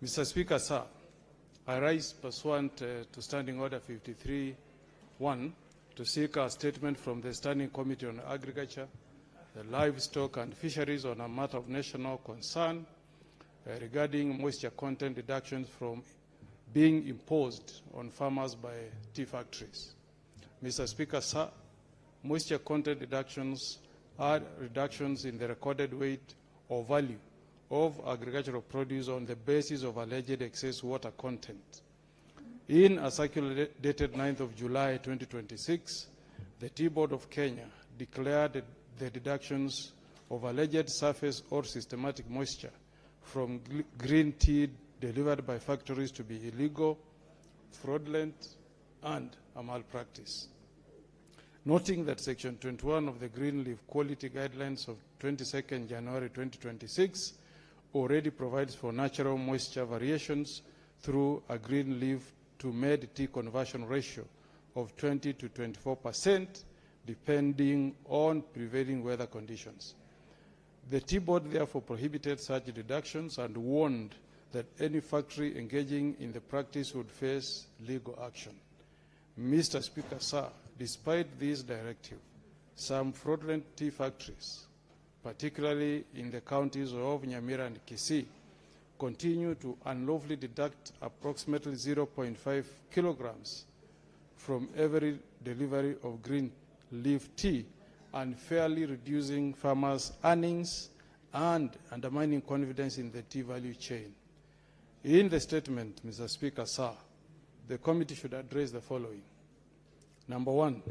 Mr. Speaker, sir, I rise pursuant to Standing Order 53-1 to seek a statement from the Standing Committee on Agriculture, Livestock and Fisheries on a matter of national concern regarding moisture content deductions from being imposed on farmers by tea factories. Mr. Speaker, sir, moisture content deductions are reductions in the recorded weight or value of agricultural produce on the basis of alleged excess water content. In a circular dated 9th of July 2026, the Tea Board of Kenya declared the deductions of alleged surface or systematic moisture from green tea delivered by factories to be illegal, fraudulent, and a malpractice. Noting that Section 21 of the Green Leaf Quality Guidelines of 22nd January 2026 already provides for natural moisture variations through a green leaf to made tea conversion ratio of 20 to 24%, depending on prevailing weather conditions. The Tea Board therefore prohibited such deductions and warned that any factory engaging in the practice would face legal action. Mr. Speaker, sir, despite this directive, some fraudulent tea factories, particularly in the counties of Nyamira and Kisii, continue to unlawfully deduct approximately 0.5 kilograms from every delivery of green leaf tea, unfairly reducing farmers' earnings and undermining confidence in the tea value chain. In the statement, Mr. Speaker, sir, the committee should address the following. Number one,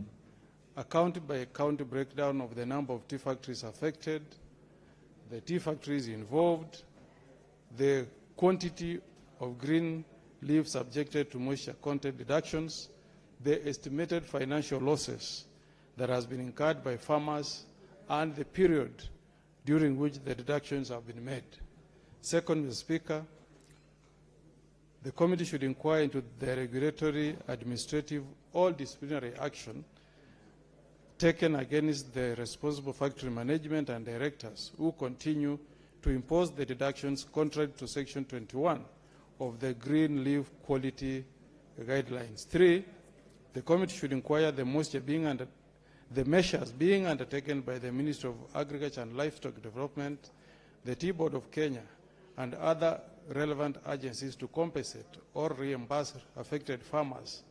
a county-by-county breakdown of the number of tea factories affected, the tea factories involved, the quantity of green leaf subjected to moisture content deductions, the estimated financial losses that has been incurred by farmers, and the period during which the deductions have been made. Second, Mr. Speaker, the committee should inquire into the regulatory, administrative, or disciplinary action taken against the responsible factory management and directors who continue to impose the deductions contrary to Section 21 of the Green Leaf Quality Guidelines. 3, the committee should inquire the measures being undertaken by the Ministry of Agriculture and Livestock Development, the Tea Board of Kenya, and other relevant agencies to compensate or reimburse affected farmers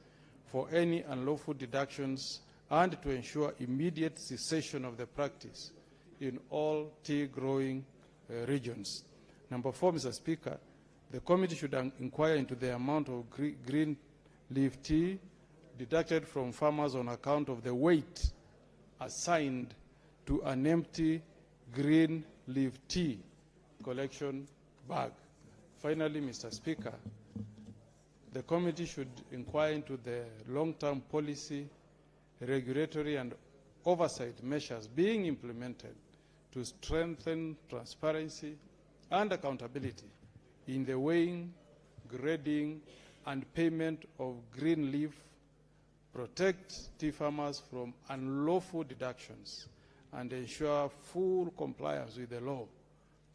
for any unlawful deductions and to ensure immediate cessation of the practice in all tea growing regions. Number 4, Mr. Speaker, the committee should inquire into the amount of green leaf tea deducted from farmers on account of the weight assigned to an empty green leaf tea collection bag. Finally, Mr. Speaker, the committee should inquire into the long-term policy, regulatory and oversight measures being implemented to strengthen transparency and accountability in the weighing, grading, and payment of green leaf, protect tea farmers from unlawful deductions, and ensure full compliance with the law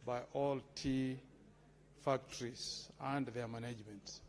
by all tea factories and their management.